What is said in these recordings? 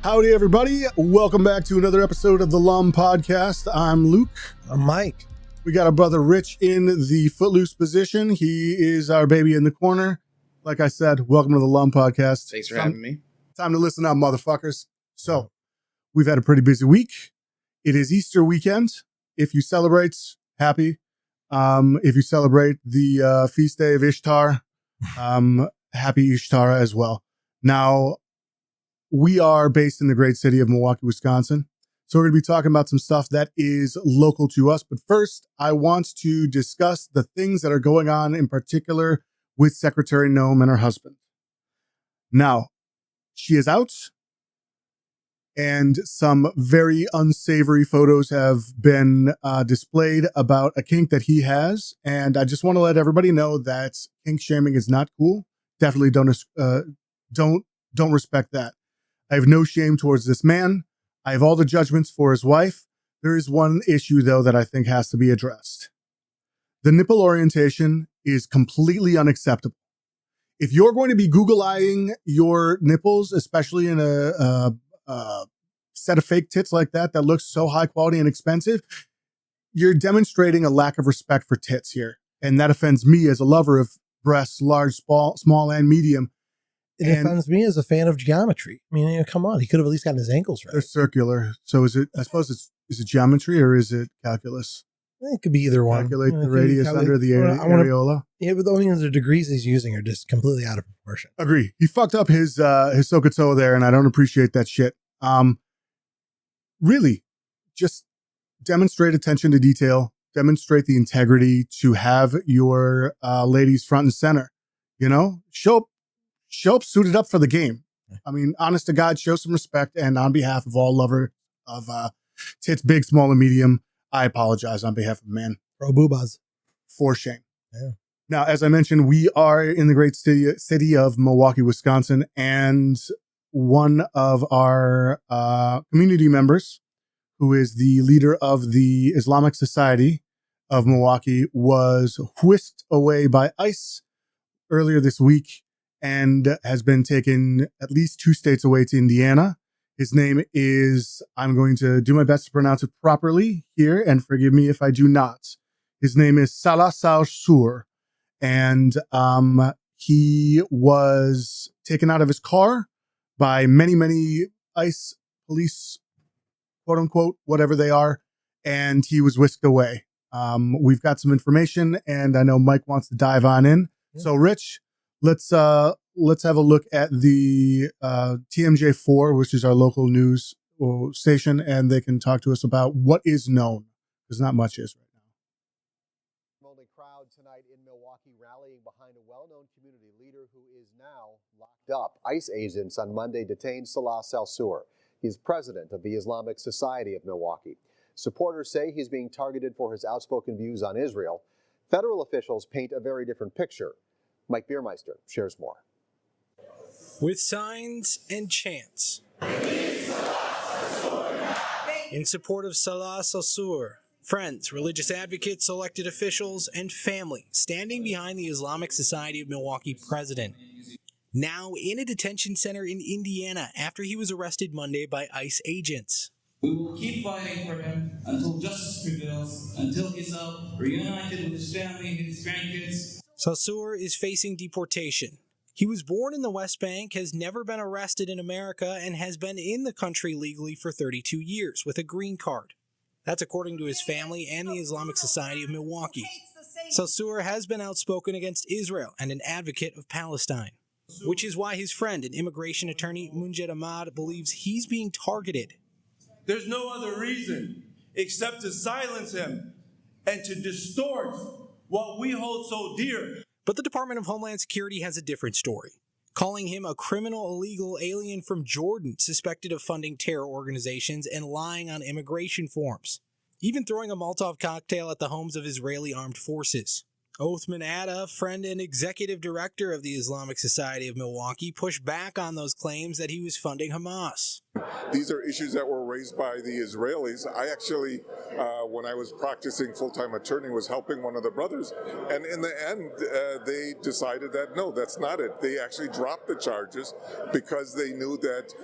Howdy, everybody. Welcome back to another episode of the L.U.M podcast. I'm Luke. I'm Mike. We got our brother Rich in the footloose position. He is our baby in the corner. Like I said, welcome to the L.U.M podcast. Thanks for having me. Time to listen up, motherfuckers. So, we've had a pretty busy week. It is Easter weekend. If you celebrate, happy. If you celebrate the feast day of Ishtar, happy Ishtar as well. Now, we are based in the great city of Milwaukee, Wisconsin. So we're going to be talking about some stuff that is local to us. But first, I want to discuss the things that are going on in particular with Secretary L.U.M and her husband. Now, she is out, and some very unsavory photos have been displayed about a kink that he has. And I just want to let everybody know that kink shaming is not cool. Definitely don't respect that. I have no shame towards this man. I have all the judgments for his wife. There is one issue, though, that I think has to be addressed. The nipple orientation is completely unacceptable. If you're going to be Google-eyeing your nipples, especially in a set of fake tits like that looks so high quality and expensive, you're demonstrating a lack of respect for tits here. And that offends me as a lover of breasts, large, small, and medium. It offends me as a fan of geometry. I mean, come on. He could have at least gotten his ankles right. They're circular. So is it, I suppose is it geometry or is it calculus? It could be either one. Calculate the radius under the areola. Yeah, but the degrees he's using are just completely out of proportion. Agree. He fucked up his Sokoto there, and I don't appreciate that shit. Really, just demonstrate attention to detail. Demonstrate the integrity to have your ladies front and center. You know, show up suited up for the game. I mean, honest to God, show some respect. And on behalf of all lovers of tits, big, small, and medium, I apologize on behalf of man. Pro boobas. For shame. Yeah. Now, as I mentioned, we are in the great city of Milwaukee, Wisconsin, and one of our community members, who is the leader of the Islamic Society of Milwaukee, was whisked away by ICE earlier this week and has been taken at least 2 states away to Indiana. His name is, I'm going to do my best to pronounce it properly here, and forgive me if I do not. His name is Salah Sarsour, and he was taken out of his car by many ICE police, quote unquote, whatever they are, and he was whisked away. We've got some information, and I know Mike wants to dive on in. Yeah. So, Rich, let's have a look at the TMJ4, which is our local news station, and they can talk to us about what is known, because not much is right now. Only crowd tonight in Milwaukee rallying behind a well-known community leader who is now locked up. ICE agents on Monday detained Salah Sarsour. He's president of the Islamic Society of Milwaukee. Supporters say he's being targeted for his outspoken views on Israel. Federal officials paint a very different picture. Mike Biermeister shares more. With signs and chants in support of Salah Sarsour, friends, religious advocates, elected officials, and family standing behind the Islamic Society of Milwaukee president. Now in a detention center in Indiana after he was arrested Monday by ICE agents. We will keep fighting for him until justice prevails, until he's out, reunited with his family and his grandkids. Sarsour is facing deportation. He was born in the West Bank, has never been arrested in America, and has been in the country legally for 32 years with a green card. That's according to his family and the Islamic Society of Milwaukee. Sarsour has been outspoken against Israel and an advocate of Palestine, which is why his friend and immigration attorney Munjed Ahmad believes he's being targeted. There's no other reason except to silence him and to distort what we hold so dear. But the Department of Homeland Security has a different story, calling him a criminal illegal alien from Jordan suspected of funding terror organizations and lying on immigration forms, even throwing a Molotov cocktail at the homes of Israeli armed forces. Othman Atta, friend and executive director of the Islamic Society of Milwaukee, pushed back on those claims that he was funding Hamas. These are issues that were raised by the Israelis. I actually, when I was practicing full-time attorney, was helping one of the brothers. And in the end, they decided that, no, that's not it. They actually dropped the charges because they knew that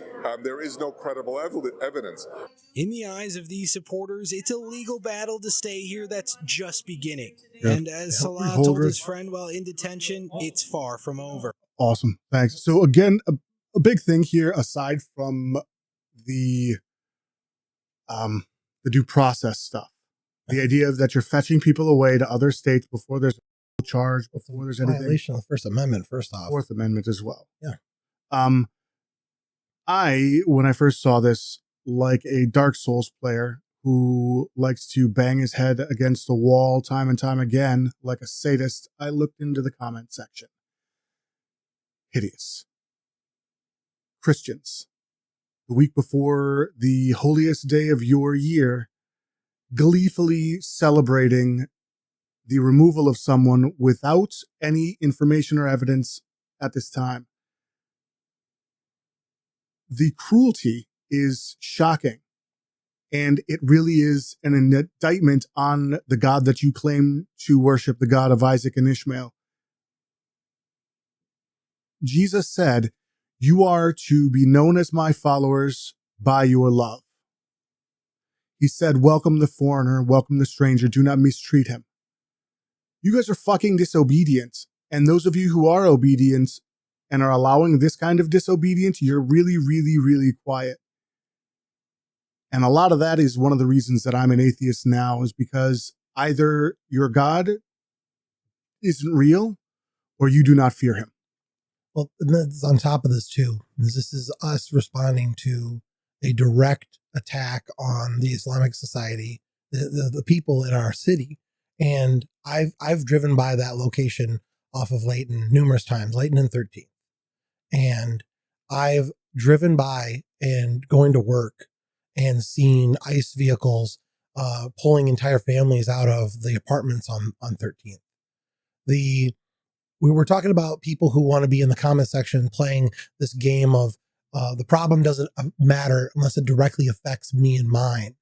there is no credible evidence. In the eyes of these supporters, it's a legal battle to stay here that's just beginning. Yeah. And as Salah told his friend while in detention, it's far from over. Awesome. Thanks. So again, a big thing here, aside from the due process stuff, the idea that you're fetching people away to other states before there's a charge, before there's anything. Violation of the First Amendment, first off. Fourth Amendment as well. Yeah. When I first saw this, like a Dark Souls player who likes to bang his head against the wall time and time again, like a sadist, I looked into the comment section. Hideous. Christians, the week before the holiest day of your year, gleefully celebrating the removal of someone without any information or evidence at this time. The cruelty is shocking, and it really is an indictment on the God that you claim to worship, the God of Isaac and Ishmael. Jesus said, "You are to be known as my followers by your love." He said, "Welcome the foreigner, welcome the stranger, do not mistreat him." You guys are fucking disobedient, and those of you who are obedient and are allowing this kind of disobedience, you're really, really, really quiet. And a lot of that is one of the reasons that I'm an atheist now, is because either your God isn't real or you do not fear him. Well, and that's on top of this too. This is us responding to a direct attack on the Islamic Society, the people in our city. And I've driven by that location off of Layton numerous times, Layton and 13th. And I've driven by and going to work and seen ICE vehicles pulling entire families out of the apartments on 13th. We were talking about people who want to be in the comment section playing this game of the problem doesn't matter unless it directly affects me and mine,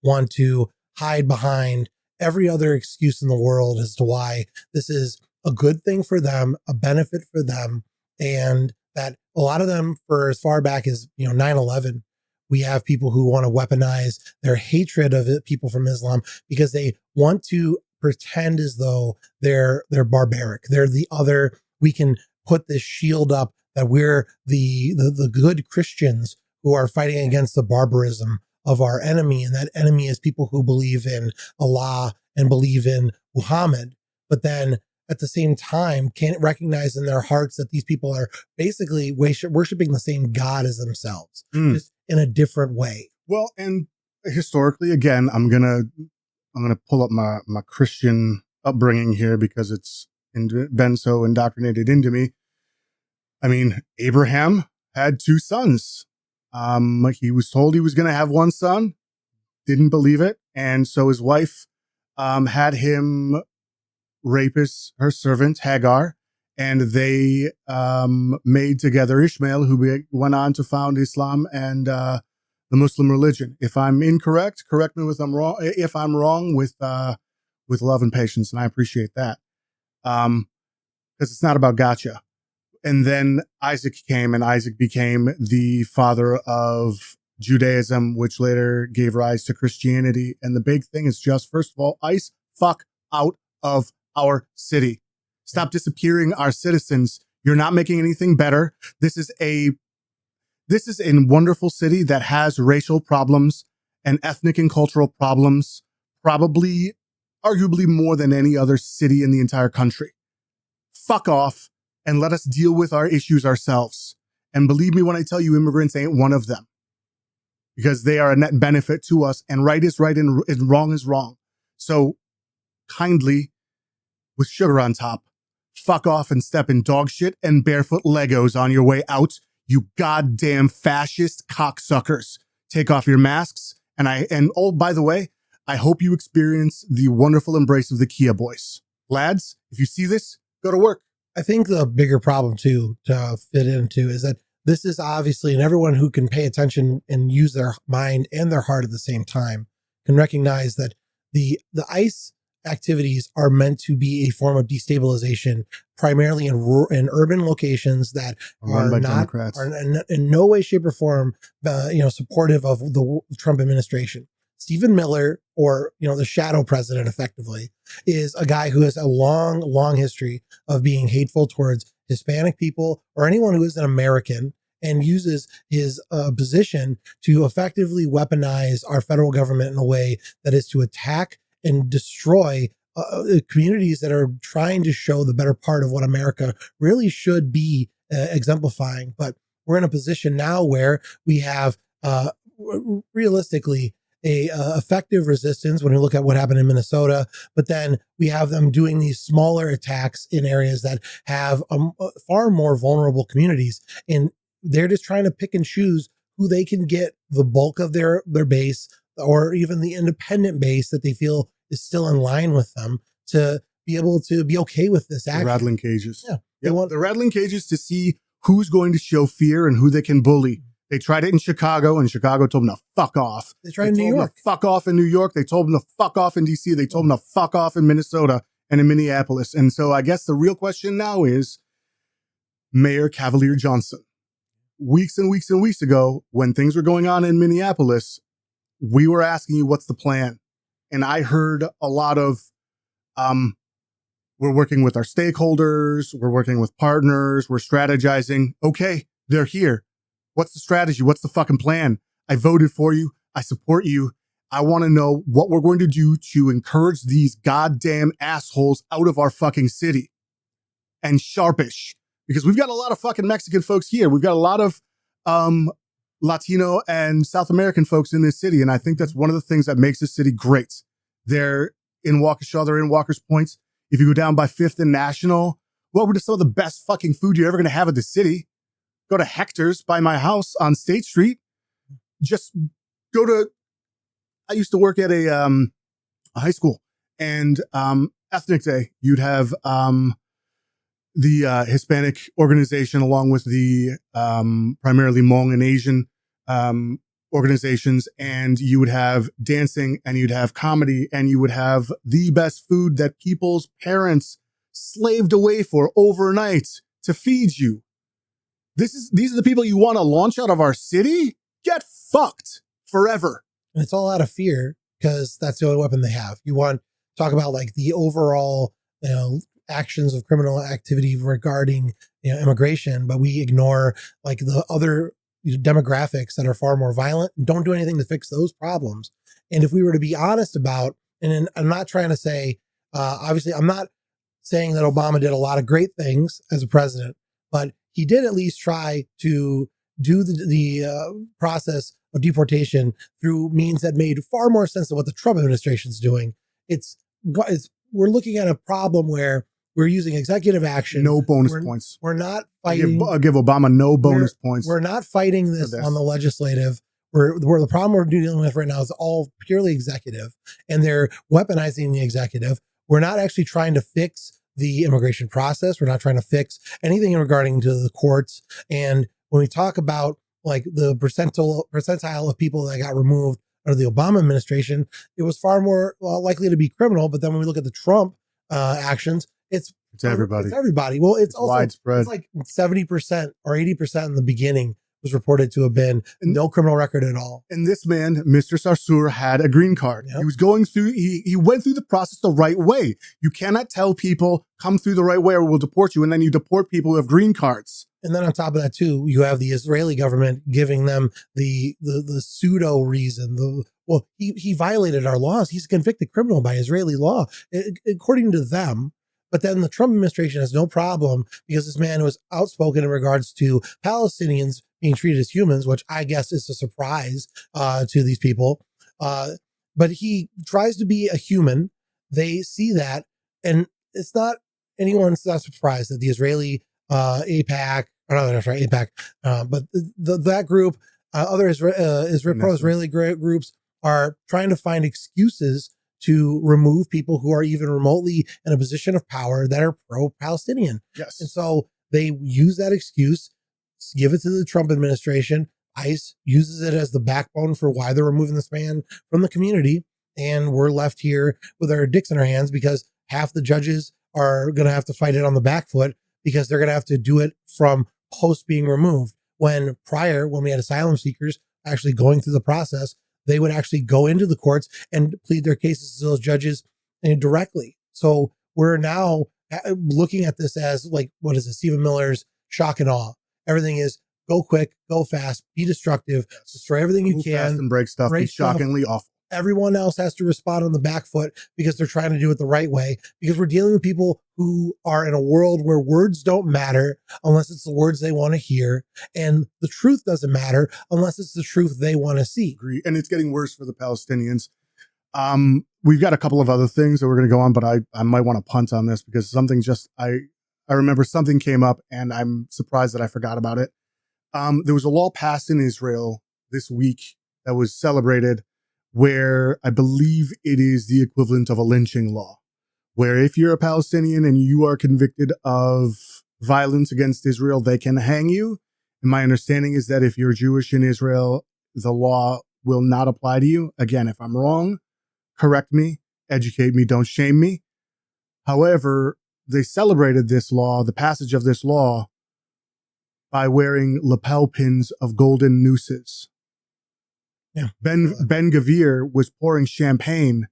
want to hide behind every other excuse in the world as to why this is a good thing for them, a benefit for them, and that a lot of them, for as far back as 9/11, we have people who want to weaponize their hatred of people from Islam because they want to pretend as though they're barbaric. They're the other. We can put this shield up that we're the good Christians who are fighting against the barbarism of our enemy, and that enemy is people who believe in Allah and believe in Muhammad, but then at the same time can't recognize in their hearts that these people are basically worshiping the same God as themselves, just in a different way. Well, and historically, again, I'm gonna pull up my Christian upbringing here because it's been so indoctrinated into me. I mean, Abraham had two sons. He was told he was going to have one son, didn't believe it, and so his wife had him rape her servant Hagar, and they made together Ishmael, who went on to found Islam and the Muslim religion. If I'm incorrect, correct me if I'm wrong. If I'm wrong, with love and patience, and I appreciate that, because it's not about gotcha. And then Isaac came, and Isaac became the father of Judaism, which later gave rise to Christianity. And the big thing is just, first of all, ICE, fuck out of our city. Stop disappearing our citizens. You're not making anything better. This is a wonderful city that has racial problems and ethnic and cultural problems, probably, arguably more than any other city in the entire country. Fuck off and let us deal with our issues ourselves. And believe me when I tell you, immigrants ain't one of them, because they are a net benefit to us, and right is right and wrong is wrong. So kindly, with sugar on top, fuck off and step in dog shit and barefoot Legos on your way out, you goddamn fascist cocksuckers. Take off your masks. And oh, by the way, I hope you experience the wonderful embrace of the Kia boys. Lads, if you see this, go to work. I think the bigger problem too to fit into is that this is obviously, and everyone who can pay attention and use their mind and their heart at the same time can recognize that the ICE activities are meant to be a form of destabilization, primarily in urban locations that Run by are not Democrats. are in no way, shape, or form, supportive of the Trump administration. Stephen Miller, or the shadow president, effectively, is a guy who has a long history of being hateful towards Hispanic people or anyone who is an American, and uses his position to effectively weaponize our federal government in a way that is to attack and destroy communities that are trying to show the better part of what America really should be exemplifying. But we're in a position now where we have realistically a effective resistance when we look at what happened in Minnesota, but then we have them doing these smaller attacks in areas that have far more vulnerable communities, and they're just trying to pick and choose who they can get the bulk of their base, or even the independent base that they feel is still in line with them, to be able to be okay with this action. The rattling cages. Yeah, the rattling cages to see who's going to show fear and who they can bully. They tried it in Chicago, and Chicago told them to fuck off. They tried in New York. Fuck off in New York. They told them to fuck off in DC. They told them to fuck off in Minnesota and in Minneapolis. And so I guess the real question now is Mayor Cavalier Johnson. Weeks and weeks and weeks ago, when things were going on in Minneapolis, we were asking you, what's the plan? And I heard a lot of, we're working with our stakeholders. We're working with partners. We're strategizing. Okay, they're here. What's the strategy? What's the fucking plan? I voted for you. I support you. I want to know what we're going to do to encourage these goddamn assholes out of our fucking city. And sharpish. Because we've got a lot of fucking Mexican folks here. We've got a lot of Latino and South American folks in this city. And I think that's one of the things that makes this city great. They're in Waukesha. They're in Walker's Points. If you go down by 5th and National, what were some of the best fucking food you're ever going to have at the city? Go to Hector's by my house on State Street. Just go to, I used to work at a high school, and ethnic day, you'd have the Hispanic organization along with the primarily Hmong and Asian organizations, and you would have dancing, and you'd have comedy, and you would have the best food that people's parents slaved away for overnight to feed you. These are the people you want to launch out of our city? Get fucked forever. And it's all out of fear, because that's the only weapon they have. You want to talk about like the overall, actions of criminal activity regarding, immigration, but we ignore like the other demographics that are far more violent and don't do anything to fix those problems. And if we were to be honest about, and I'm not trying to say, obviously I'm not saying that Obama did a lot of great things as a president, but he did at least try to do the process of deportation through means that made far more sense than what the Trump administration is doing. We're looking at a problem where we're using executive action. No bonus points. We're not fighting. I'll give Obama no bonus points. We're not fighting this on the legislative. Where the problem we're dealing with right now is all purely executive, and they're weaponizing the executive. We're not actually trying to fix the immigration process. We're not trying to fix anything regarding to the courts. And when we talk about like the percentile of people that got removed under the Obama administration, it was far more likely to be criminal. But then when we look at the Trump actions, it's everybody. It's everybody. Well, it's also widespread. It's like 70% or 80% in the beginning was reported to have been no criminal record at all. And this man, Mr. Sarsour, had a green card. Yep. He was going through, he went through the process the right way. You cannot tell people, come through the right way or we'll deport you. And then you deport people who have green cards. And then on top of that, too, you have the Israeli government giving them the pseudo reason. He violated our laws. He's a convicted criminal by Israeli law, according to them. But then the Trump administration has no problem because this man was outspoken in regards to Palestinians being treated as humans, which I guess is a surprise to these people. But he tries to be a human. They see that. And it's not anyone's not surprised that the Israeli AIPAC, or no, that's right, AIPAC, but that group, other pro-Israeli groups are trying to find excuses to remove people who are even remotely in a position of power that are pro-Palestinian. Yes. And so they use that excuse, give it to the Trump administration. ICE uses it as the backbone for why they're removing this man from the community. And we're left here with our dicks in our hands because half the judges are going to have to fight it on the back foot because they're going to have to do it from post being removed. When we had asylum seekers actually going through the process, they would actually go into the courts and plead their cases to those judges directly. So we're now looking at this as like, what is it? Stephen Miller's shock and awe. Everything is go quick, go fast, be destructive, destroy everything you Move can, fast and break stuff. Be shockingly awful. Everyone else has to respond on the back foot because they're trying to do it the right way, because we're dealing with people who are in a world where words don't matter unless it's the words they want to hear. And the truth doesn't matter unless it's the truth they want to see. Agree. And it's getting worse for the Palestinians. We've got a couple of other things that we're going to go on, but I might want to punt on this because something I remember something came up and I'm surprised that I forgot about it. There was a law passed in Israel this week that was celebrated where I believe it is the equivalent of a lynching law, where if you're a Palestinian and you are convicted of violence against Israel, they can hang you. And my understanding is that if you're Jewish in Israel, the law will not apply to you. Again, if I'm wrong, correct me, educate me, don't shame me. However, they celebrated this law, the passage of this law, by wearing lapel pins of golden nooses. Yeah. Ben Gavir was pouring champagne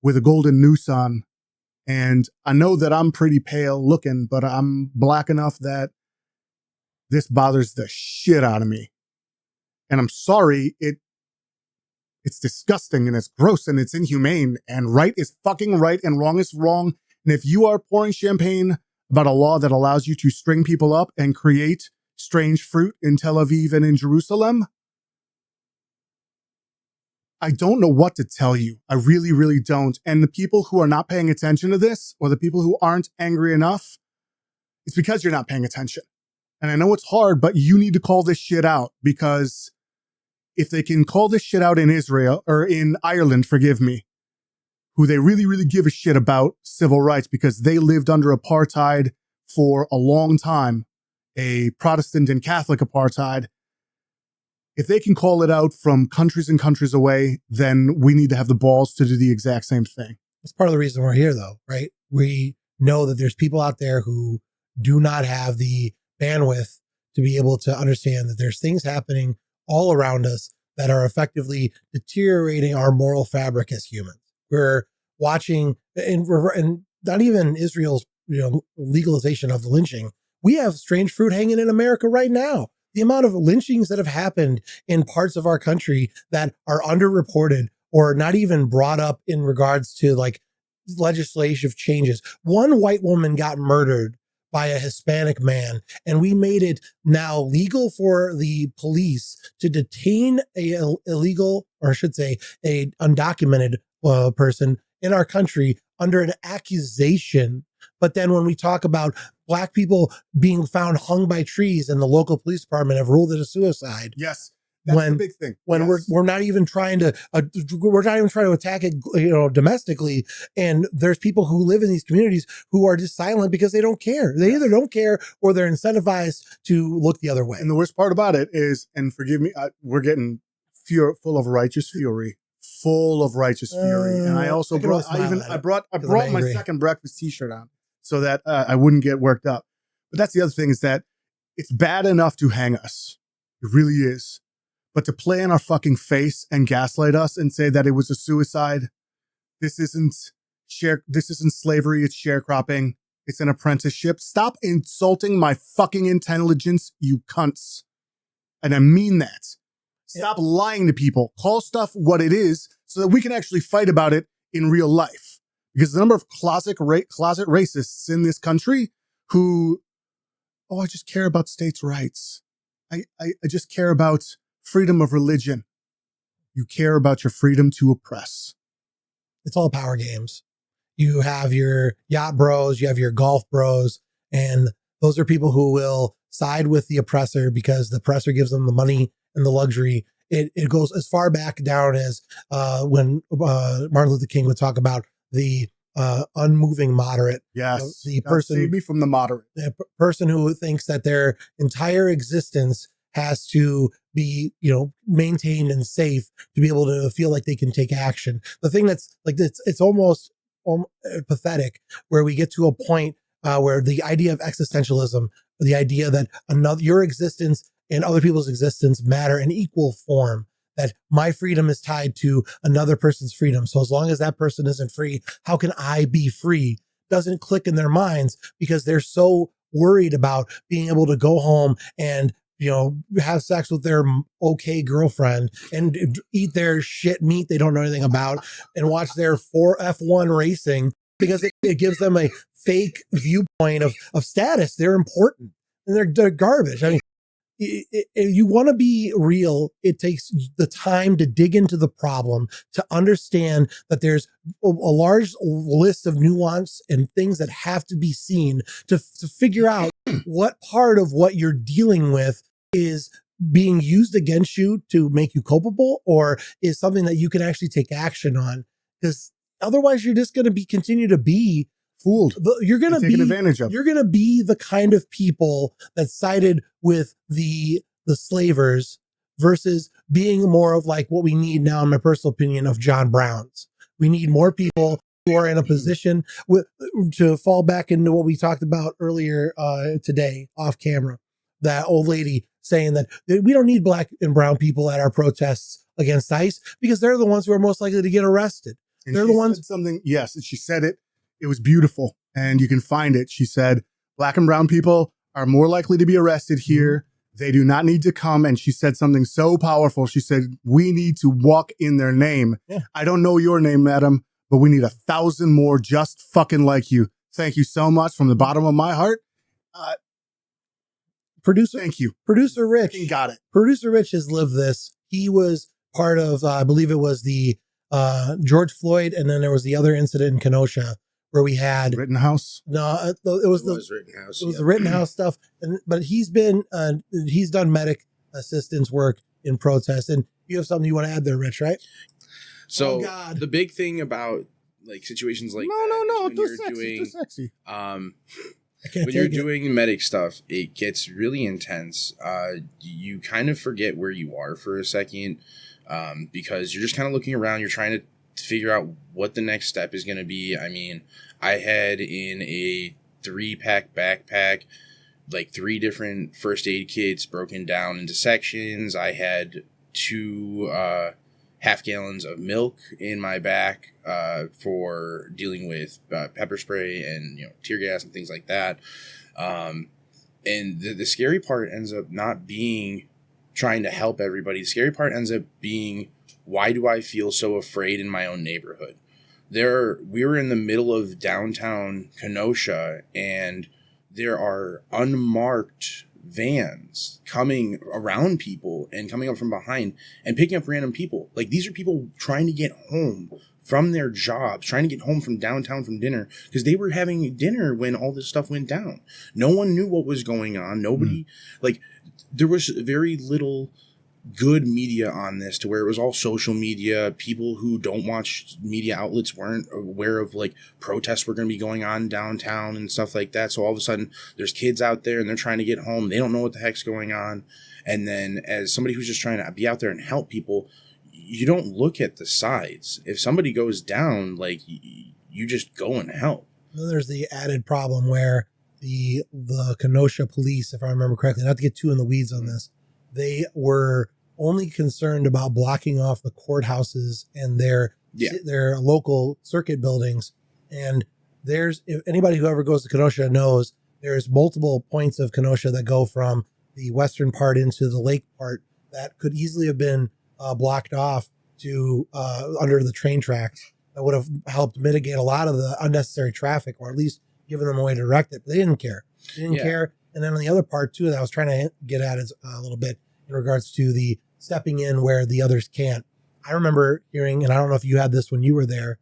with a golden noose on. And I know that I'm pretty pale looking, but I'm black enough that this bothers the shit out of me. And I'm sorry, it's disgusting and it's gross and it's inhumane, and right is fucking right and wrong is wrong. And if you are pouring champagne about a law that allows you to string people up and create strange fruit in Tel Aviv and in Jerusalem, I don't know what to tell you. I really, really don't. And the people who are not paying attention to this, or the people who aren't angry enough, it's because you're not paying attention. And I know it's hard, but you need to call this shit out, because if they can call this shit out in Israel, or in Ireland, forgive me, who they really, really give a shit about civil rights because they lived under apartheid for a long time, a Protestant and Catholic apartheid. If they can call it out from countries and countries away, then we need to have the balls to do the exact same thing. That's part of the reason we're here, though, right? We know that there's people out there who do not have the bandwidth to be able to understand that there's things happening all around us that are effectively deteriorating our moral fabric as humans. We're watching, and not even Israel's legalization of the lynching. We have strange fruit hanging in America right now. The amount of lynchings that have happened in parts of our country that are underreported or not even brought up in regards to like legislative changes. One white woman got murdered by a Hispanic man, and we made it now legal for the police to detain a illegal, or I should say a undocumented person in our country under an accusation. But then when we talk about Black people being found hung by trees and the local police department have ruled it a suicide. Yes. That's the big thing. When yes. we're not even trying to attack it, domestically. And there's people who live in these communities who are just silent because they don't care. They either don't care or they're incentivized to look the other way. And the worst part about it is, and forgive me, we're getting full of righteous fury. And I also brought my second breakfast t-shirt on so that I wouldn't get worked up. But that's the other thing, is that it's bad enough to hang us. It really is. But to play in our fucking face and gaslight us and say that it was a suicide, this isn't slavery, it's sharecropping, it's an apprenticeship. Stop insulting my fucking intelligence, you cunts. And I mean that. Stop lying to people. Call stuff what it is so that we can actually fight about it in real life. Because the number of closet racists in this country who, I just care about states' rights. I just care about freedom of religion. You care about your freedom to oppress. It's all power games. You have your yacht bros, you have your golf bros, and those are people who will side with the oppressor because the oppressor gives them the money and the luxury it goes as far back down as when Martin Luther King would talk about the unmoving moderate. Yes. The God person, save me from the moderate. the person who thinks that their entire existence has to be, maintained and safe to be able to feel like they can take action. The thing that's like this, it's almost pathetic where we get to a point where the idea of existentialism, the idea that your existence and other people's existence matter in equal form, that my freedom is tied to another person's freedom. So as long as that person isn't free, how can I be free? Doesn't click in their minds because they're so worried about being able to go home and have sex with their okay girlfriend and eat their shit meat they don't know anything about and watch their F1 racing because it gives them a fake viewpoint of status. They're important and they're garbage. I mean, if you want to be real, it takes the time to dig into the problem, to understand that there's a large list of nuance and things that have to be seen to figure out what part of what you're dealing with is being used against you to make you culpable or is something that you can actually take action on. Because otherwise you're just going to continue to be fooled. You're going to be taken advantage of. You're going to be the kind of people that sided with the slavers versus being more of like what we need now, in my personal opinion, of John Browns. We need more people who are in a position to fall back into what we talked about earlier today off camera. That old lady saying that we don't need black and brown people at our protests against ICE because they're the ones who are most likely to get arrested. And they're the ones. Something, yes, and she said it. It was beautiful, and you can find it. She said, black and brown people are more likely to be arrested here. They do not need to come. And she said something so powerful. She said, we need to walk in their name. Yeah. I don't know your name, madam, but we need 1,000 more just fucking like you. Thank you so much from the bottom of my heart. Producer, thank you. Producer Rich. Got it. Producer Rich has lived this. He was part of, I believe it was the George Floyd. And then there was the other incident in Kenosha where we had Rittenhouse. No, it was Rittenhouse. It was the Rittenhouse stuff. But he's done medic assistance work in protest. And you have something you want to add there, Rich, right? So the big thing about like situations like no, too sexy. When you're doing medic stuff, it gets really intense. You kind of forget where you are for a second because you're just kind of looking around. You're trying to figure out what the next step is going to be. I mean, I had in a 3-pack backpack, like 3 different first aid kits broken down into sections. I had 2 half gallons of milk in my back for dealing with pepper spray and tear gas and things like that. And the scary part ends up not being trying to help everybody. The scary part ends up being, why do I feel so afraid in my own neighborhood? We were in the middle of downtown Kenosha, and there are unmarked vans coming around people and coming up from behind and picking up random people. Like, these are people trying to get home from their jobs, trying to get home from downtown from dinner, because they were having dinner when all this stuff went down. No one knew what was going on. Nobody, there was very little good media on this, to where it was all social media. People who don't watch media outlets weren't aware of like protests were going to be going on downtown and stuff like that. So all of a sudden there's kids out there and they're trying to get home. They don't know what the heck's going on. And then as somebody who's just trying to be out there and help people, you don't look at the sides. If somebody goes down, like you just go and help. Then there's the added problem where the Kenosha police, if I remember correctly, not to get too in the weeds on this, they were only concerned about blocking off the courthouses and their local circuit buildings. And if anybody who ever goes to Kenosha knows, there's multiple points of Kenosha that go from the western part into the lake part that could easily have been blocked off to under the train tracks. That would have helped mitigate a lot of the unnecessary traffic, or at least given them a way to direct it. But they didn't care. Care. And then on the other part too, that I was trying to get at is a little bit in regards to the stepping in where the others can't. I remember hearing, and I don't know if you had this when you were there,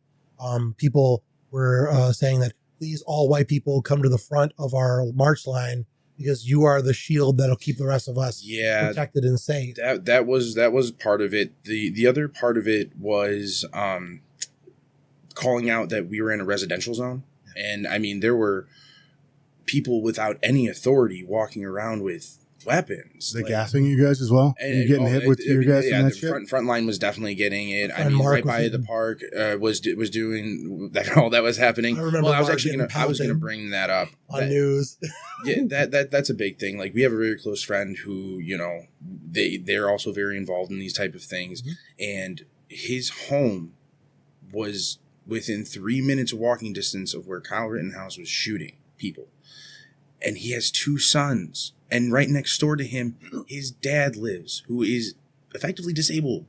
people were saying that please, all white people, come to the front of our march line because you are the shield that'll keep the rest of us protected and safe. That was part of it. The other part of it was calling out that we were in a residential zone. And I mean, there were people without any authority walking around with weapons. They gassing you guys as well? And you getting hit with tear gas and that shit? Front line was definitely getting it. I mean, right by the park was doing that. All that was happening. I remember. I was gonna bring that up on news. Yeah, that's a big thing. Like, we have a very close friend who, you know, they're also very involved in these type of things, and his home was within 3 minutes walking distance of where Kyle Rittenhouse was shooting people, and he has 2 sons. And right next door to him, his dad lives, who is effectively disabled.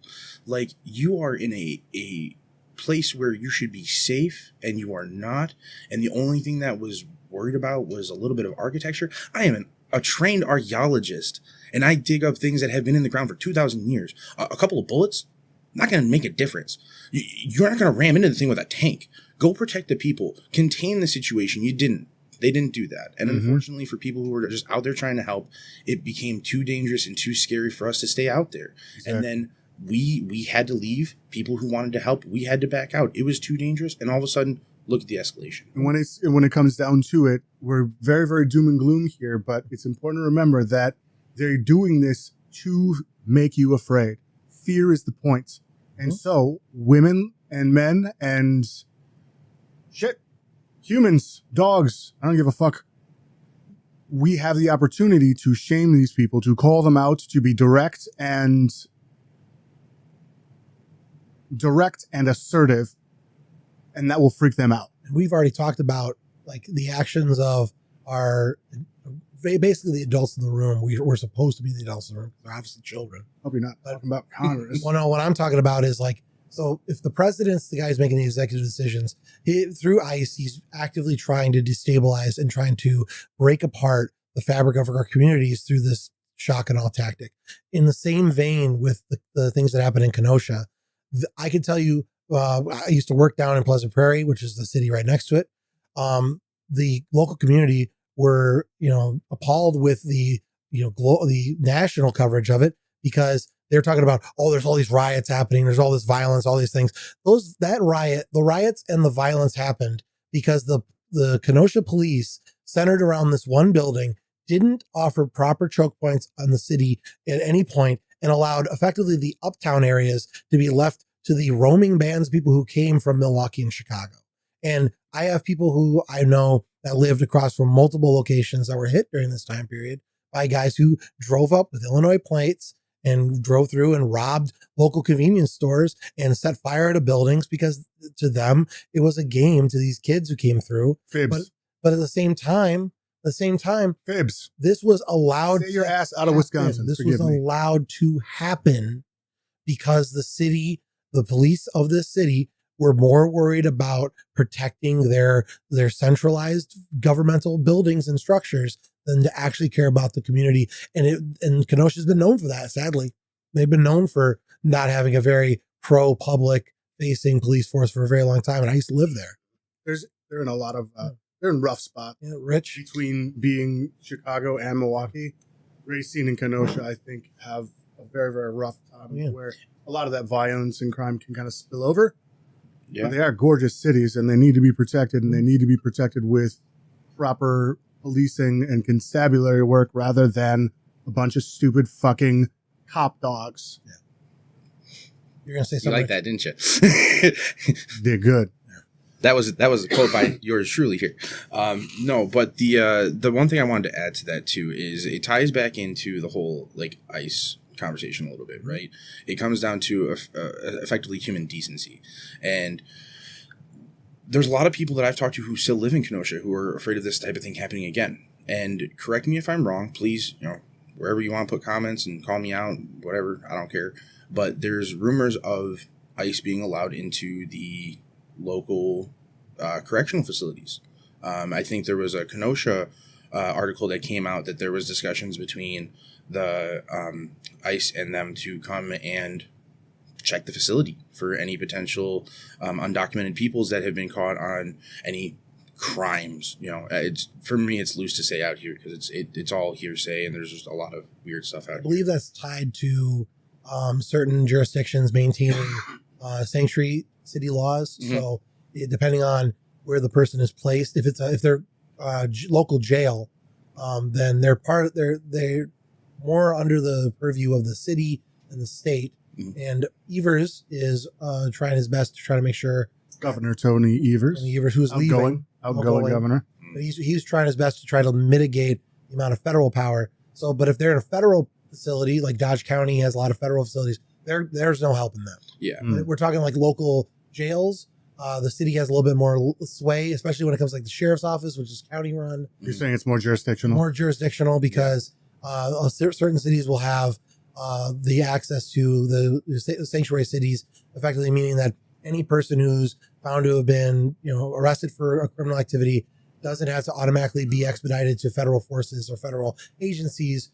Like, you are in a place where you should be safe, and you are not. And the only thing that was worried about was a little bit of architecture. I am a trained archaeologist, and I dig up things that have been in the ground for 2,000 years. A couple of bullets, not going to make a difference. You're not going to ram into the thing with a tank. Go protect the people. Contain the situation. You didn't. They didn't do that. And unfortunately, for people who were just out there trying to help, it became too dangerous and too scary for us to stay out there. Exactly. And then we had to leave. People who wanted to help, we had to back out. It was too dangerous. And all of a sudden, look at the escalation. And when it comes down to it, we're very, very doom and gloom here. But it's important to remember that they're doing this to make you afraid. Fear is the point. And so women and men and shit, humans, dogs, I don't give a fuck. We have the opportunity to shame these people, to call them out, to be direct and assertive, and that will freak them out. We've already talked about like the actions of our basically the adults in the room. We're supposed to be the adults in the room. They're obviously children. Hope you're not talking about Congress. Well, no, what I'm talking about is like, so if the president's the guy who's making the executive decisions, through ICE, he's actively trying to destabilize and trying to break apart the fabric of our communities through this shock and awe tactic. In the same vein with the things that happened in Kenosha, I can tell you, I used to work down in Pleasant Prairie, which is the city right next to it. The local community were, appalled with the national coverage of it, because they're talking about, there's all these riots happening. There's all this violence, all these things. The riots and the violence happened because the Kenosha police, centered around this one building, didn't offer proper choke points on the city at any point, and allowed effectively the uptown areas to be left to the roaming bands, people who came from Milwaukee and Chicago. And I have people who I know that lived across from multiple locations that were hit during this time period by guys who drove up with Illinois plates and drove through and robbed local convenience stores and set fire to buildings, because to them it was a game, to these kids who came through. Fibs. But at the same time, Fibs. This was allowed. Get your ass out of Wisconsin. This was allowed to happen because the police of this city were more worried about protecting their centralized governmental buildings and structures than to actually care about the community. And Kenosha's been known for that, sadly. They've been known for not having a very pro-public facing police force for a very long time. And I used to live there. They're in a lot of, they're in rough spot. Yeah, Rich. Between being Chicago and Milwaukee. Racine and Kenosha, I think, have a very, very rough time where a lot of that violence and crime can kind of spill over. Yeah. But they are gorgeous cities, and they need to be protected, and they need to be protected with proper policing and constabulary work rather than a bunch of stupid fucking cop dogs. Yeah. You're going to say something. You like that, didn't you? They're good. That was a quote by yours truly here. No, but the one thing I wanted to add to that too is it ties back into the whole like ICE conversation a little bit, right? It comes down to effectively human decency, and there's a lot of people that I've talked to who still live in Kenosha who are afraid of this type of thing happening again. And correct me if I'm wrong, please. Wherever you want to put comments and call me out, whatever, I don't care. But there's rumors of ICE being allowed into the local correctional facilities. I think there was a Kenosha article that came out that there was discussions between the ICE and them to come and check the facility for any potential undocumented peoples that have been caught on any crimes. It's for me, it's loose to say out here because it's all hearsay, and there's just a lot of weird stuff out here. I believe that's tied to certain jurisdictions maintaining sanctuary city laws. Mm-hmm. So depending on where the person is placed, if they're local jail, then they're more under the purview of the city and the state. Mm-hmm. And Evers is trying his best to try to make sure Governor Tony Evers, who's leaving, outgoing governor. But he's trying his best to try to mitigate the amount of federal power. So, but if they're in a federal facility, like Dodge County has a lot of federal facilities, there's no helping them. Yeah. We're talking like local jails. The city has a little bit more sway, especially when it comes to like the sheriff's office, which is county run. You're saying it's more jurisdictional? More jurisdictional because certain cities will have the access to the sanctuary cities, effectively meaning that any person who's found to have been, arrested for a criminal activity doesn't have to automatically be expedited to federal forces or federal agencies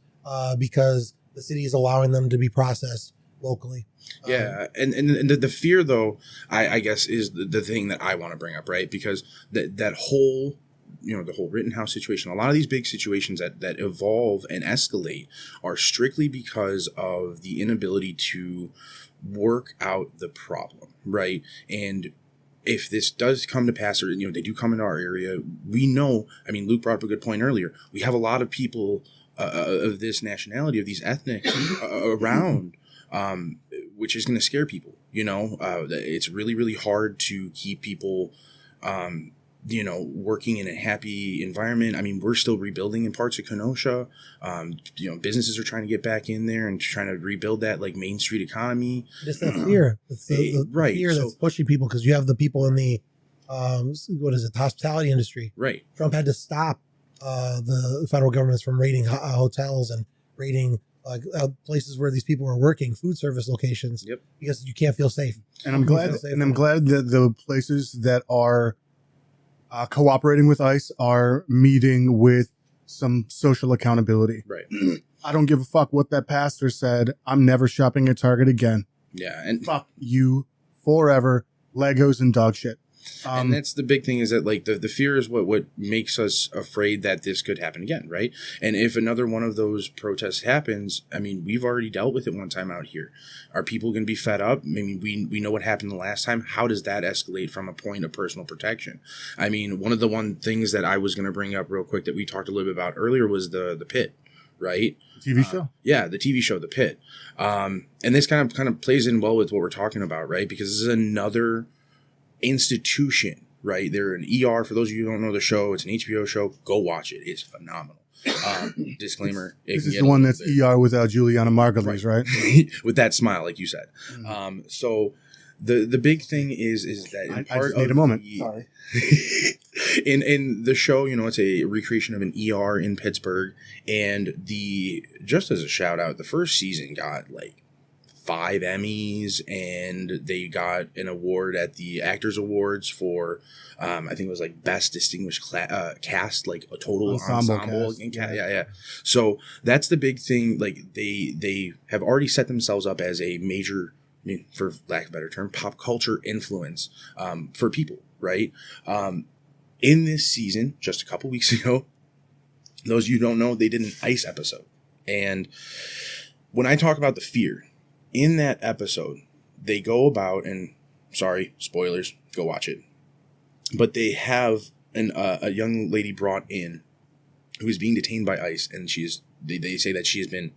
because the city is allowing them to be processed locally. Yeah, and the fear, though, I guess, is the thing that I want to bring up, right? Because that whole, the whole Rittenhouse situation, a lot of these big situations that evolve and escalate are strictly because of the inability to work out the problem, right? And if this does come to pass, or they do come into our area, we know. I mean, Luke brought up a good point earlier. We have a lot of people of this nationality, of these ethnics around, which is going to scare people. It's really, really hard to keep people, working in a happy environment. I mean, we're still rebuilding in parts of Kenosha. Businesses are trying to get back in there and trying to rebuild that like Main Street economy. Just that fear. It's the right. fear that's pushing people because you have the people in the, the hospitality industry. Right. Trump had to stop the federal governments from raiding hotels and raiding places where these people were working, food service locations. Yep. Because you can't feel safe. And I'm glad that the places that are cooperating with ICE are meeting with some social accountability. Right. I don't give a fuck what that pastor said. I'm never shopping at Target again. Yeah. And fuck you forever. Legos and dog shit. And that's the big thing, is that like the fear is what makes us afraid that this could happen again, right? And if another one of those protests happens, I mean, we've already dealt with it one time out here. Are people going to be fed up? I mean, we know what happened the last time. How does that escalate from a point of personal protection? I mean, one of the things that I was going to bring up real quick that we talked a little bit about earlier was the Pit, right? TV show? Yeah, the TV show, The Pit. And this kind of plays in well with what we're talking about, right? Because this is another institution, right? They're an ER. For those of you who don't know the show, it's an HBO show. Go watch it. It's phenomenal. Disclaimer. This is the one that's ER without Juliana Margulies, right? With that smile, like you said. So the big thing is that in I just need a moment. Sorry. in the show, it's a recreation of an ER in Pittsburgh, and just as a shout out, the first season got like 5 Emmys, and they got an award at the Actors Awards for I think it was like best distinguished cast, like a total ensemble. Yeah. So that's the big thing. Like they have already set themselves up as a major, for lack of a better term, pop culture influence for people, right? In this season, just a couple weeks ago, those of you who don't know, they did an ICE episode. And when I talk about the fear, in that episode, they go about, and sorry, spoilers, go watch it. But they have a young lady brought in who is being detained by ICE, and they say that she has been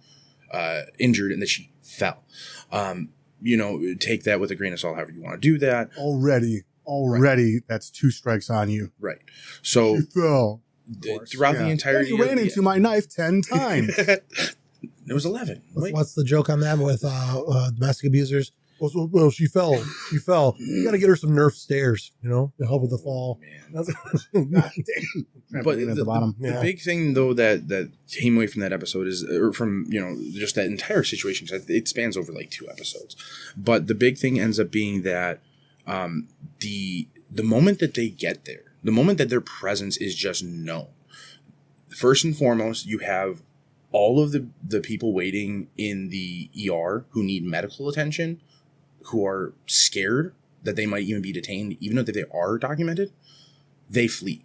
injured and that she fell. Take that with a grain of salt, however you want to do that. Already, right. That's 2 strikes on you. Right. So she fell. Throughout the entirety, you ran into my knife 10 times. It was 11. What's the joke on that with domestic abusers? Well, she fell. She fell. You got to get her some Nerf stairs, to help with the fall. But the big thing, though, that came away from that episode is, or from, just that entire situation, it spans over like 2 episodes. But the big thing ends up being that the moment that they get there, the moment that their presence is just known, first and foremost, you have all of the people waiting in the ER who need medical attention, who are scared that they might even be detained, even though they are documented, they flee.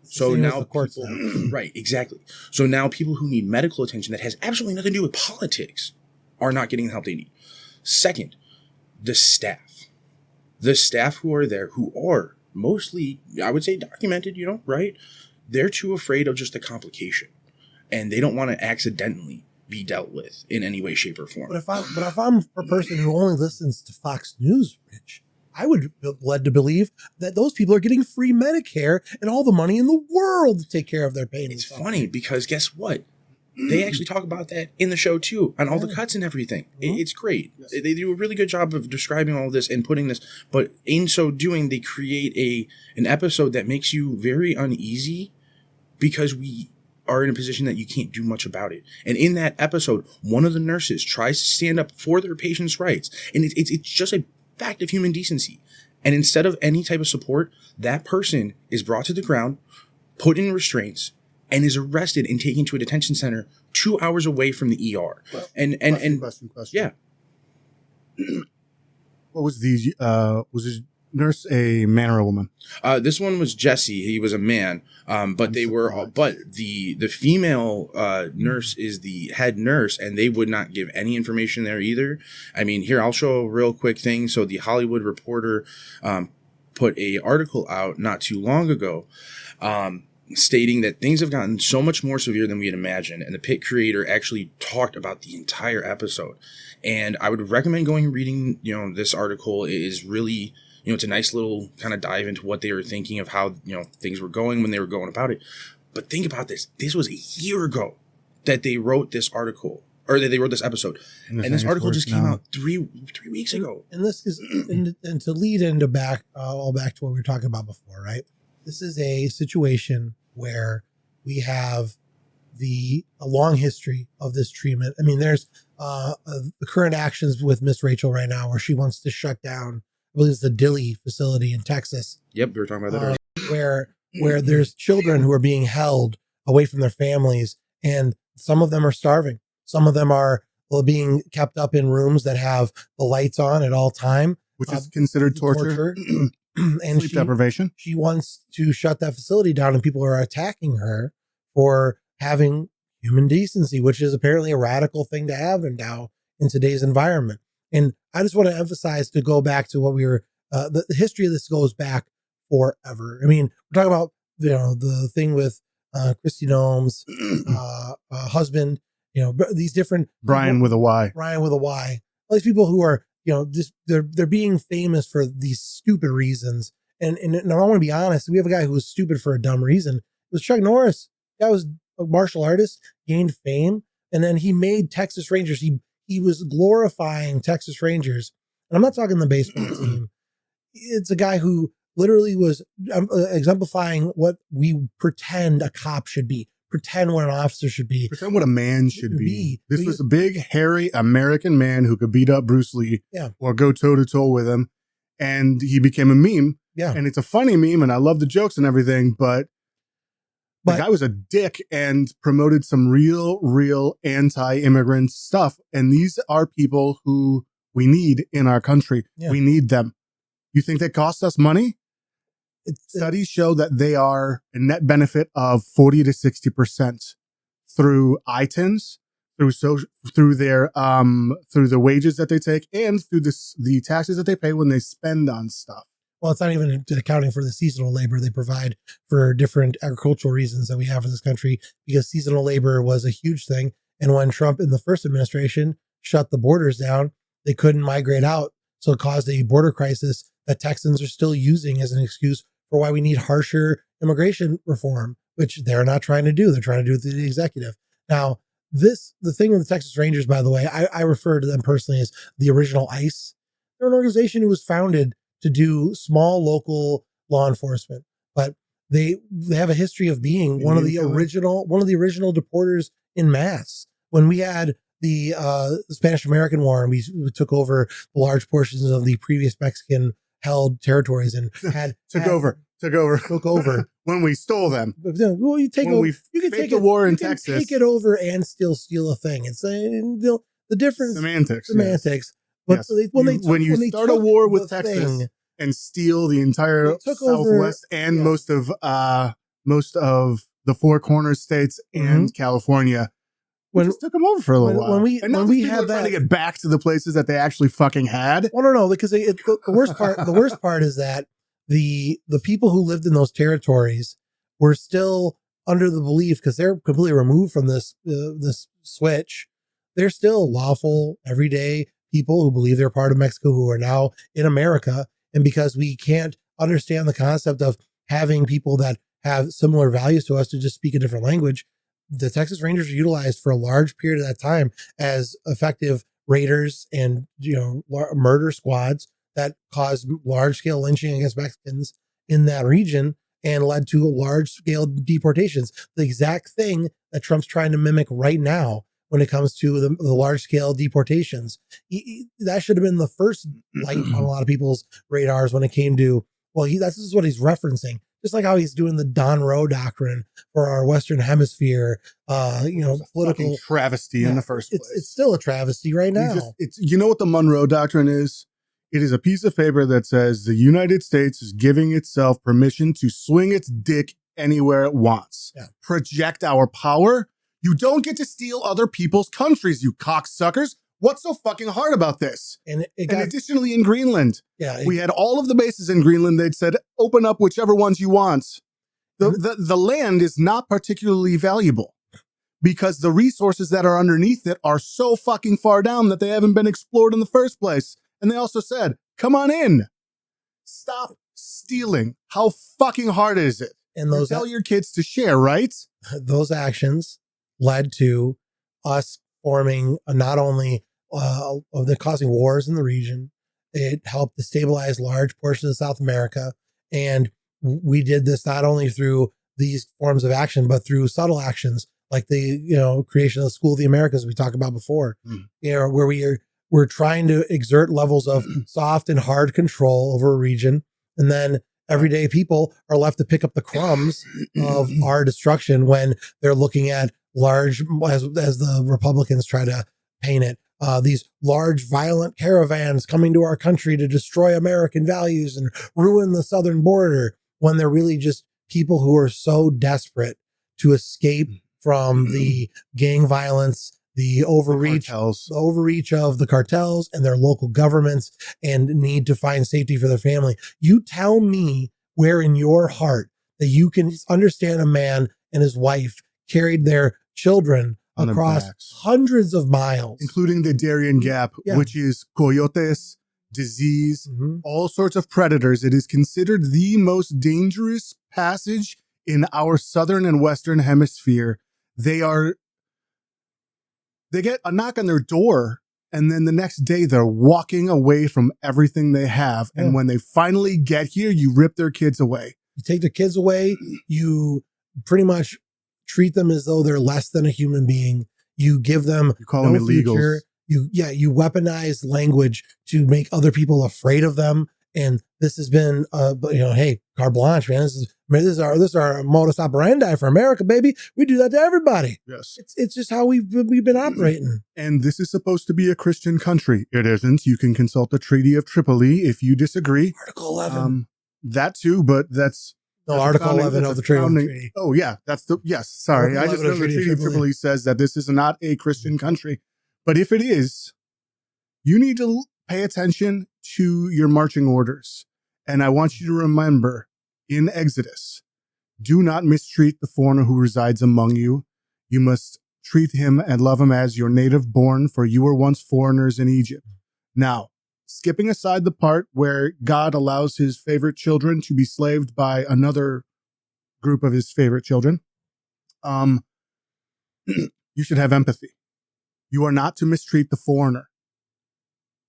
So now the courts people, right, exactly. So now people who need medical attention that has absolutely nothing to do with politics are not getting the help they need. Second, the staff. The staff who are there, who are mostly, I would say, documented, right? They're too afraid of just the complication. And they don't want to accidentally be dealt with in any way, shape, or form. But if I'm a person who only listens to Fox News, Rich, I would be led to believe that those people are getting free Medicare and all the money in the world to take care of their pain. It's funny because guess what? They actually talk about that in the show too, on all the cuts and everything. It's great. Yes. They do a really good job of describing all this and putting this, but in so doing, they create an episode that makes you very uneasy because we are in a position that you can't do much about it. And in that episode, one of the nurses tries to stand up for their patient's rights, and it's just a fact of human decency. And instead of any type of support, that person is brought to the ground, put in restraints, and is arrested and taken to a detention center 2 hours away from the ER. Well, question. Yeah. What was his nurse a man or a woman? This one was Jesse. He was a man. But the female nurse is the head nurse, and they would not give any information there either. I mean, here, I'll show a real quick thing. So the Hollywood Reporter put a article out not too long ago stating that things have gotten so much more severe than we had imagined. And the Pit creator actually talked about the entire episode. And I would recommend going and reading, this article. It is really, it's a nice little kind of dive into what they were thinking of how, things were going when they were going about it. But think about this. This was a year ago that they wrote this article, or that they wrote this episode. And this article just came out three weeks ago. And this is, and to lead into back to what we were talking about before, right? This is a situation where we have a long history of this treatment. I mean, there's the current actions with Miss Rachel right now, where she wants to shut down, I believe it's the Dilley facility in Texas. Yep, we were talking about that earlier. Where there's children who are being held away from their families, and some of them are starving. Some of them are being kept up in rooms that have the lights on at all time, which is considered torture. And sleep deprivation. She wants to shut that facility down, and people are attacking her for having human decency, which is apparently a radical thing to have now in today's environment. And I just want to emphasize, to go back to what we were, the history of this goes back forever. I mean, we're talking about, the thing with Kristi Noem's husband, these different Brian people, with a Y. All these people who are, just they're being famous for these stupid reasons. And I want to be honest, we have a guy who was stupid for a dumb reason. It was Chuck Norris. That was a martial artist, gained fame, and then he made Texas Rangers. He was glorifying Texas Rangers. And I'm not talking the baseball team. It's a guy who literally was exemplifying what we pretend a cop should be, pretend what an officer should be, pretend what a man should be. This was a big, hairy American man who could beat up Bruce Lee or go toe-to-toe with him. And he became a meme. Yeah. And it's a funny meme, and I love the jokes and everything, but the guy was a dick and promoted some real anti-immigrant stuff. And these are people who we need in our country. Yeah. We need them. You think they cost us money? Studies show that they are a net benefit of 40 to 60% through ITINs, through the wages that they take, and through the taxes that they pay when they spend on stuff. Well, it's not even accounting for the seasonal labor they provide for different agricultural reasons that we have in this country, because seasonal labor was a huge thing. And when Trump in the first administration shut the borders down, they couldn't migrate out. So it caused a border crisis that Texans are still using as an excuse for why we need harsher immigration reform, which they're not trying to do. They're trying to do it through the executive. Now, the thing with the Texas Rangers, by the way, I refer to them personally as the original ICE. They're an organization who was founded to do small local law enforcement, but they have a history of being one of the original deporters in mass. When we had the Spanish American War, and we took over large portions of the previous Mexican held territories and took over when we stole them. Well, you take over. You can take the war in Texas. Take it over and still steal a thing. It's the difference. Semantics. But yes. when you start a war with Texas and steal the entire Southwest and most most of the Four Corners states and California. We just took them over for a little while. When we had that, trying to get back to the places that they actually fucking had. Well, no, because the worst part is that the people who lived in those territories were still under the belief, because they're completely removed from this switch. They're still lawful, everyday people who believe they're part of Mexico, who are now in America. And because we can't understand the concept of having people that have similar values to us to just speak a different language, the Texas Rangers are utilized for a large period of that time as effective raiders and, murder squads that caused large-scale lynching against Mexicans in that region and led to large-scale deportations. The exact thing that Trump's trying to mimic right now when it comes to the large-scale deportations. That should have been the first light on a lot of people's radars when it came to, this is what he's referencing. Just like how he's doing the Don Roe doctrine for our Western Hemisphere, political travesty in the first place. It's still a travesty right now. You know what the Monroe Doctrine is? It is a piece of paper that says the United States is giving itself permission to swing its dick anywhere it wants. Yeah. Project our power. You don't get to steal other people's countries, you cocksuckers. What's so fucking hard about this? And additionally, in Greenland, we had all of the bases in Greenland. They'd said, open up whichever ones you want. The land is not particularly valuable because the resources that are underneath it are so fucking far down that they haven't been explored in the first place. And they also said, come on in. Stop stealing. How fucking hard is it? And tell your kids to share, right? Those actions led to us forming not only of the causing wars in the region. It helped to stabilize large portions of South America. And we did this not only through these forms of action, but through subtle actions like the, creation of the School of the Americas we talked about before, where we're trying to exert levels of soft and hard control over a region. And then everyday people are left to pick up the crumbs of our destruction when they're looking at large, as the Republicans try to paint it, these large violent caravans coming to our country to destroy American values and ruin the southern border, when they're really just people who are so desperate to escape from the gang violence, the overreach of the cartels and their local governments, and need to find safety for their family. You tell me where in your heart that you can understand a man and his wife carried their children across hundreds of miles, including the Darien Gap, which is coyotes, disease, all sorts of predators. It is considered the most dangerous passage in our southern and western hemisphere. They get a knock on their door, and then the next day they're walking away from everything they have. And when they finally get here, you rip their kids away. You take their kids away. You pretty much treat them as though they're less than a human being. You give them them illegals. Future. You weaponize language to make other people afraid of them. And this has been, hey, carte blanche, man. This is our modus operandi for America, baby. We do that to everybody. Yes, it's just how we've been operating. And this is supposed to be a Christian country. It isn't. You can consult the Treaty of Tripoli if you disagree. Article 11. That too, but that's Article 11 of the Treaty. Oh yeah, sorry. I just know the Treaty of Tripoli says that this is not a Christian country. But if it is, you need to pay attention to your marching orders. And I want you to remember, in Exodus, do not mistreat the foreigner who resides among you. You must treat him and love him as your native born, for you were once foreigners in Egypt. Now, skipping aside the part where God allows his favorite children to be slaved by another group of his favorite children, you should have empathy. You are not to mistreat the foreigner.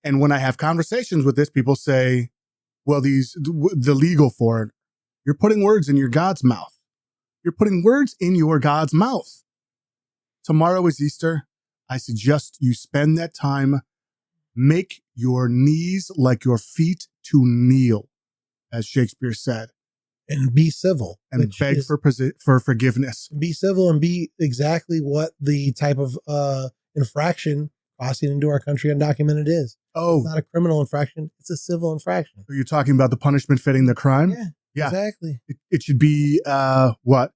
And when I have conversations with this, people say, well, the legal foreigner. You're putting words in your God's mouth. You're putting words in your God's mouth. Tomorrow is Easter. I suggest you spend that time. Make your knees like your feet to kneel, as Shakespeare said. And be civil. And beg for forgiveness. Be civil and be exactly what the type of infraction crossing into our country undocumented is. Oh, it's not a criminal infraction. It's a civil infraction. Are you talking about the punishment fitting the crime? Yeah. Yeah. Exactly. It should be what?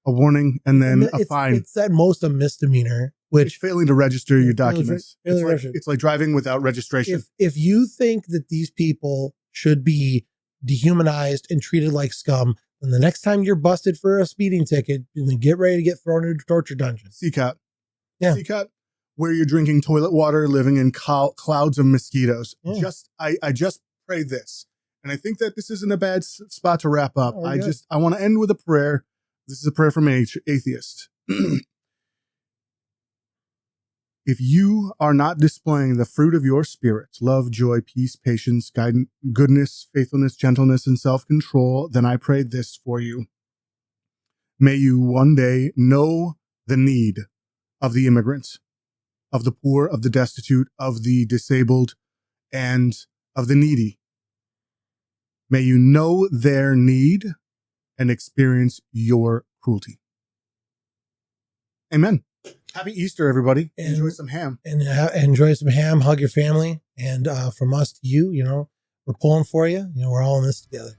A warning and then a fine. It's at most a misdemeanor, which it's failing to register your documents. It's like driving without registration. If you think that these people should be dehumanized and treated like scum, then the next time you're busted for a speeding ticket, then get ready to get thrown into torture dungeons. CCAT. Yeah. CCAT, where you're drinking toilet water, living in clouds of mosquitoes. Yeah. I just pray this. And I think that this isn't a bad spot to wrap up. Oh, I want to end with a prayer. This is a prayer from an atheist. If you are not displaying the fruit of your spirit, love, joy, peace, patience, guidance, goodness, faithfulness, gentleness, and self-control, then I pray this for you. May you one day know the need of the immigrant, of the poor, of the destitute, of the disabled, and of the needy. May you know their need and experience your cruelty. Amen. Happy Easter, everybody. Enjoy some ham. And enjoy some ham. Hug your family. And from us to you, we're pulling for you. We're all in this together.